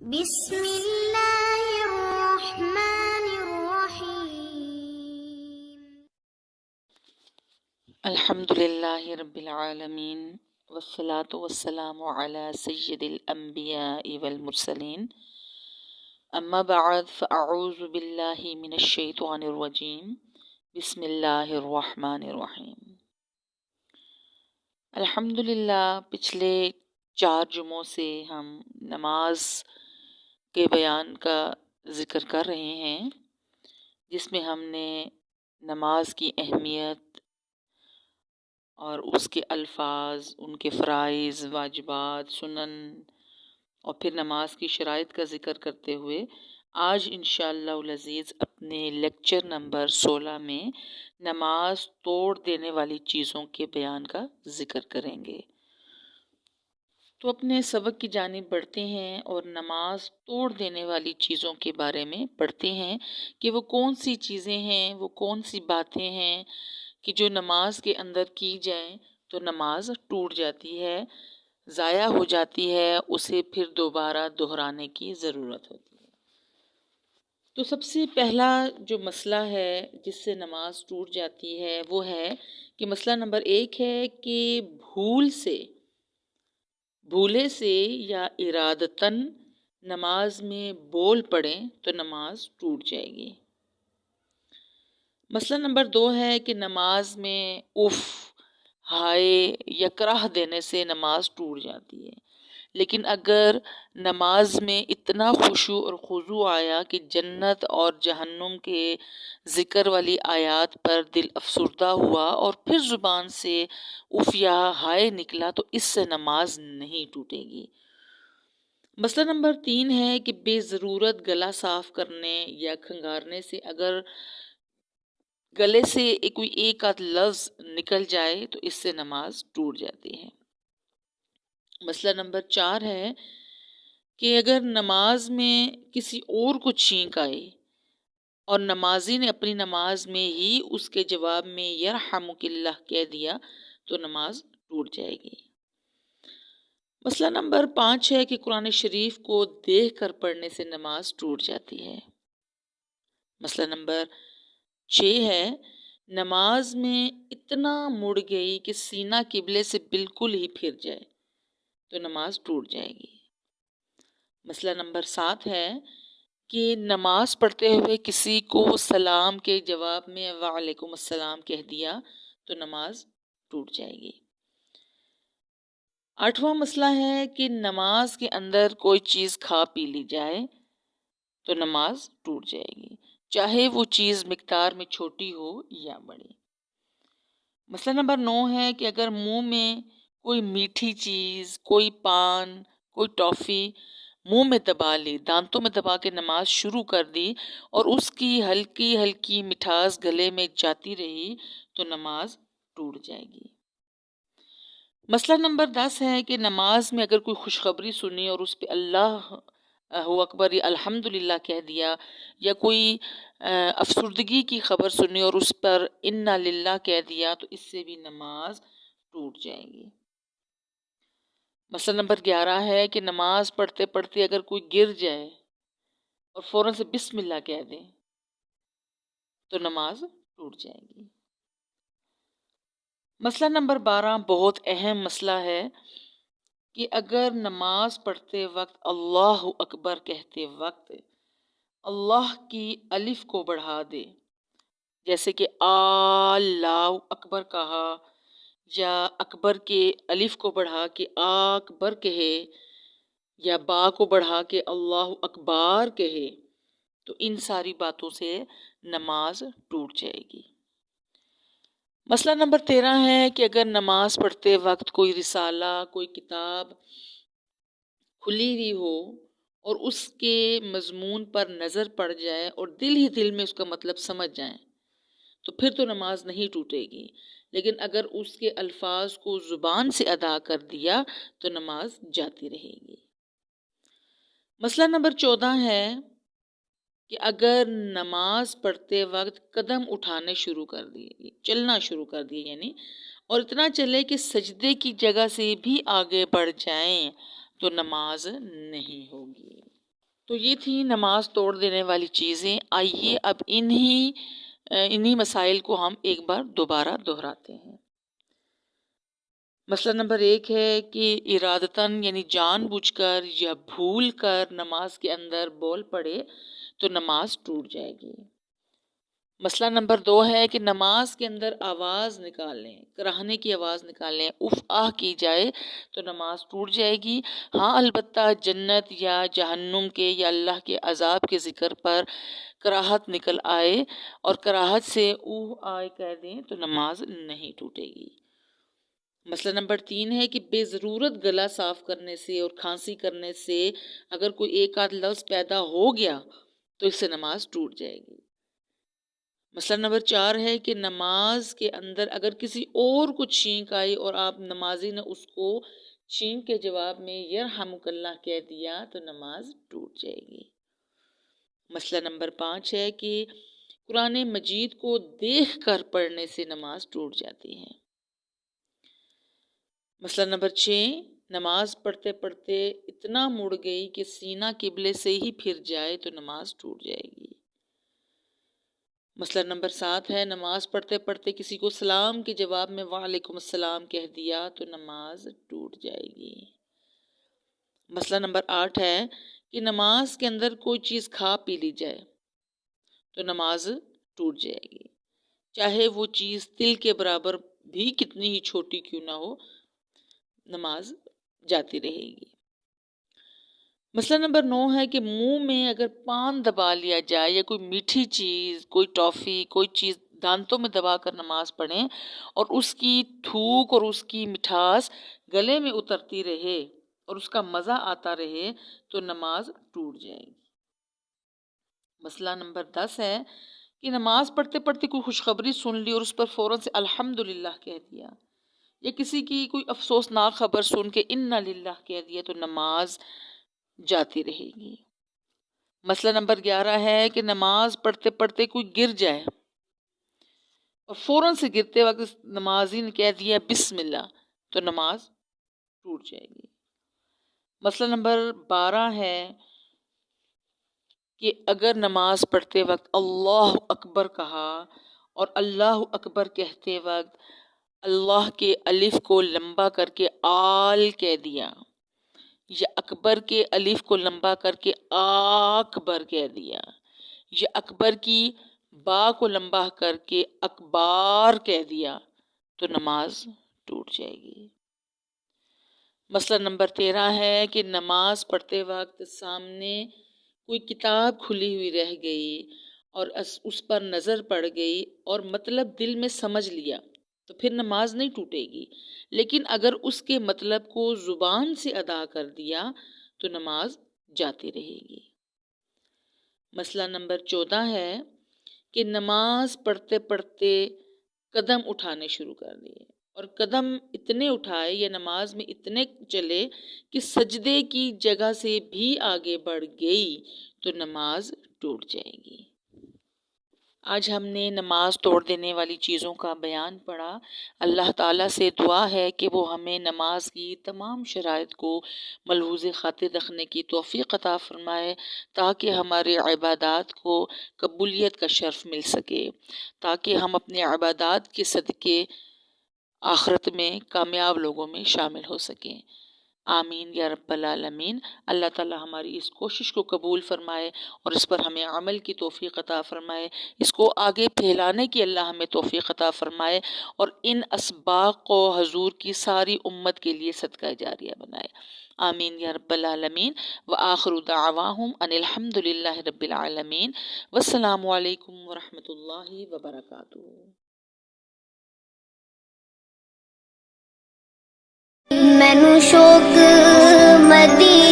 بسم اللہ الرحمن الرحیم۔ الحمد للہ رب العالمین والصلاة والسلام علی سید الانبیاء والمرسلین، اما بعد فاعوذ باللہ من الشیطان الرجیم، بسم اللہ الرحمن الرحیم۔ الحمد للہ پچھلے 4 جمعوں سے ہم نماز کے بیان کا ذکر کر رہے ہیں، جس میں ہم نے نماز کی اہمیت اور اس کے الفاظ، ان کے فرائض، واجبات، سنن اور پھر نماز کی شرائط کا ذکر کرتے ہوئے آج انشاءاللہ العزیز اپنے لیکچر نمبر 16 میں نماز توڑ دینے والی چیزوں کے بیان کا ذکر کریں گے۔ تو اپنے سبق کی جانب بڑھتے ہیں اور نماز توڑ دینے والی چیزوں کے بارے میں پڑھتے ہیں کہ وہ کون سی چیزیں ہیں، وہ کون سی باتیں ہیں کہ جو نماز کے اندر کی جائیں تو نماز ٹوٹ جاتی ہے، ضائع ہو جاتی ہے، اسے پھر دوبارہ دہرانے کی ضرورت ہوتی ہے۔ تو سب سے پہلا جو مسئلہ ہے جس سے نماز ٹوٹ جاتی ہے وہ ہے کہ مسئلہ نمبر 1 ہے کہ بھولے سے یا ارادتاً نماز میں بول پڑیں تو نماز ٹوٹ جائے گی۔ مسئلہ نمبر 2 ہے کہ نماز میں اف، ہائے یا کراہ دینے سے نماز ٹوٹ جاتی ہے، لیکن اگر نماز میں اتنا خشوع اور خضوع آیا کہ جنت اور جہنم کے ذکر والی آیات پر دل افسردہ ہوا اور پھر زبان سے اف یا ہائے نکلا تو اس سے نماز نہیں ٹوٹے گی۔ مسئلہ نمبر 3 ہے کہ بے ضرورت گلا صاف کرنے یا کھنگارنے سے اگر گلے سے کوئی ایک آدھ لفظ نکل جائے تو اس سے نماز ٹوٹ جاتی ہے۔ مسئلہ نمبر 4 ہے کہ اگر نماز میں کسی اور کو چھینک آئے اور نمازی نے اپنی نماز میں ہی اس کے جواب میں یرحمک اللہ کہہ دیا تو نماز ٹوٹ جائے گی۔ مسئلہ نمبر 5 ہے کہ قرآن شریف کو دیکھ کر پڑھنے سے نماز ٹوٹ جاتی ہے۔ مسئلہ نمبر 6 ہے نماز میں اتنا مڑ گئی کہ سینہ قبلے سے بالکل ہی پھر جائے تو نماز ٹوٹ جائے گی۔ مسئلہ نمبر 7 ہے کہ نماز پڑھتے ہوئے کسی کو سلام کے جواب میں وعلیکم السلام کہہ دیا تو نماز ٹوٹ جائے گی۔ 8واں مسئلہ ہے کہ نماز کے اندر کوئی چیز کھا پی لی جائے تو نماز ٹوٹ جائے گی، چاہے وہ چیز مقدار میں چھوٹی ہو یا بڑی۔ مسئلہ نمبر 9 ہے کہ اگر منہ میں کوئی میٹھی چیز، کوئی پان، کوئی ٹافی منہ میں دبا لی، دانتوں میں دبا کے نماز شروع کر دی اور اس کی ہلکی ہلکی مٹھاس گلے میں جاتی رہی تو نماز ٹوٹ جائے گی۔ مسئلہ نمبر 10 ہے کہ نماز میں اگر کوئی خوشخبری سنی اور اس پہ اللہ اکبر یا الحمدللہ کہہ دیا، یا کوئی افسردگی کی خبر سنی اور اس پر انا للہ کہہ دیا تو اس سے بھی نماز ٹوٹ جائے گی۔ مسئلہ نمبر 11 ہے کہ نماز پڑھتے پڑھتے اگر کوئی گر جائے اور فوراً سے بسم اللہ کہہ دے تو نماز ٹوٹ جائے گی۔ مسئلہ نمبر 12 بہت اہم مسئلہ ہے کہ اگر نماز پڑھتے وقت اللہ اکبر کہتے وقت اللہ کی الف کو بڑھا دے، جیسے کہ اللہ اکبر کہا، یا اکبر کے الف کو بڑھا کے اکبر کہے، یا با کو بڑھا کے اللہ اکبر کہے، تو ان ساری باتوں سے نماز ٹوٹ جائے گی۔ مسئلہ نمبر 13 ہے کہ اگر نماز پڑھتے وقت کوئی رسالہ، کوئی کتاب کھلی ہوئی ہو اور اس کے مضمون پر نظر پڑ جائے اور دل ہی دل میں اس کا مطلب سمجھ جائیں تو پھر تو نماز نہیں ٹوٹے گی، لیکن اگر اس کے الفاظ کو زبان سے ادا کر دیا تو نماز جاتی رہے گی۔ مسئلہ نمبر 14 ہے کہ اگر نماز پڑھتے وقت قدم اٹھانے شروع کر دیے، چلنا شروع کر دیے، یعنی اور اتنا چلے کہ سجدے کی جگہ سے بھی آگے بڑھ جائیں تو نماز نہیں ہوگی۔ تو یہ تھی نماز توڑ دینے والی چیزیں. آئیے اب انہی مسائل کو ہم ایک بار دوبارہ دہراتے ہیں. مسئلہ نمبر 1 ہے کہ ارادتاً یعنی جان بوجھ کر یا بھول کر نماز کے اندر بول پڑے تو نماز ٹوٹ جائے گی. مسئلہ نمبر 2 ہے کہ نماز کے اندر آواز نکالیں، کراہنے کی آواز نکالیں، اف آہ کی جائے تو نماز ٹوٹ جائے گی. ہاں البتہ جنت یا جہنم کے یا اللہ کے عذاب کے ذکر پر کراہت نکل آئے اور کراہت سے اوہ آئے کہہ دیں تو نماز نہیں ٹوٹے گی. مسئلہ نمبر 3 ہے کہ بے ضرورت گلا صاف کرنے سے اور کھانسی کرنے سے اگر کوئی ایک آدھ لفظ پیدا ہو گیا تو اس سے نماز ٹوٹ جائے گی. مسئلہ نمبر 4 ہے کہ نماز کے اندر اگر کسی اور کو چھینک آئی اور آپ نمازی نے اس کو چھینک کے جواب میں یرحمک اللہ کہہ دیا تو نماز ٹوٹ جائے گی. مسئلہ نمبر 5 ہے کہ قرآن مجید کو دیکھ کر پڑھنے سے نماز ٹوٹ جاتی ہے. مسئلہ نمبر 6 نماز پڑھتے پڑھتے اتنا مڑ گئی کہ سینہ قبلے سے ہی پھر جائے تو نماز ٹوٹ جائے گی. مسئلہ نمبر 7 ہے نماز پڑھتے پڑھتے کسی کو سلام کے جواب میں وعلیکم السلام کہہ دیا تو نماز ٹوٹ جائے گی. مسئلہ نمبر 8 ہے کہ نماز کے اندر کوئی چیز کھا پی لی جائے تو نماز ٹوٹ جائے گی، چاہے وہ چیز تل کے برابر بھی کتنی ہی چھوٹی کیوں نہ ہو، نماز جاتی رہے گی. مسئلہ نمبر 9 ہے کہ منہ میں اگر پان دبا لیا جائے یا کوئی میٹھی چیز، کوئی ٹافی، کوئی چیز دانتوں میں دبا کر نماز پڑھیں اور اس کی تھوک اور اس کی مٹھاس گلے میں اترتی رہے اور اس کا مزہ آتا رہے تو نماز ٹوٹ جائے گی. مسئلہ نمبر 10 ہے کہ نماز پڑھتے پڑھتے کوئی خوشخبری سن لی اور اس پر فوراً سے الحمدللہ کہہ دیا، یا کسی کی کوئی افسوسناک خبر سن کے انا للہ کہہ دیا تو نماز جاتی رہے گی. مسئلہ نمبر 11 ہے کہ نماز پڑھتے پڑھتے کوئی گر جائے اور فوراً سے گرتے وقت نمازی نے کہہ دیا بسم اللہ تو نماز ٹوٹ جائے گی. مسئلہ نمبر 12 ہے کہ اگر نماز پڑھتے وقت اللہ اکبر کہا اور اللہ اکبر کہتے وقت اللہ کے الف کو لمبا کر کے آل کہہ دیا یا اکبر کے الف کو لمبا کر کے اکبر کہہ دیا یا اکبر کی با کو لمبا کر کے اکبار کہہ دیا تو نماز ٹوٹ جائے گی. مسئلہ نمبر 13 ہے کہ نماز پڑھتے وقت سامنے کوئی کتاب کھلی ہوئی رہ گئی اور اس پر نظر پڑ گئی اور مطلب دل میں سمجھ لیا تو پھر نماز نہیں ٹوٹے گی، لیکن اگر اس کے مطلب کو زبان سے ادا کر دیا تو نماز جاتی رہے گی. مسئلہ نمبر 14 ہے کہ نماز پڑھتے پڑھتے قدم اٹھانے شروع کر دیے اور قدم اتنے اٹھائے یا نماز میں اتنے چلے کہ سجدے کی جگہ سے بھی آگے بڑھ گئی تو نماز ٹوٹ جائے گی. آج ہم نے نماز توڑ دینے والی چیزوں کا بیان پڑھا. اللہ تعالیٰ سے دعا ہے کہ وہ ہمیں نماز کی تمام شرائط کو ملحوظ خاطر رکھنے کی توفیق عطا فرمائے تاکہ ہمارے عبادات کو قبولیت کا شرف مل سکے، تاکہ ہم اپنے عبادات کے صدقے آخرت میں کامیاب لوگوں میں شامل ہو سکیں. آمین یا رب العالمین. اللہ تعالیٰ ہماری اس کوشش کو قبول فرمائے اور اس پر ہمیں عمل کی توفیق عطا فرمائے، اس کو آگے پھیلانے کی اللہ ہمیں توفیق عطا فرمائے اور ان اسباق کو حضور کی ساری امت کے لیے صدقہ جاریہ بنائے. آمین یا رب العالمین. وآخر دعواہم ان الحمد للہ رب العالمین. والسلام علیکم ورحمۃ اللہ وبرکاتہ. مینوں شوق مدینے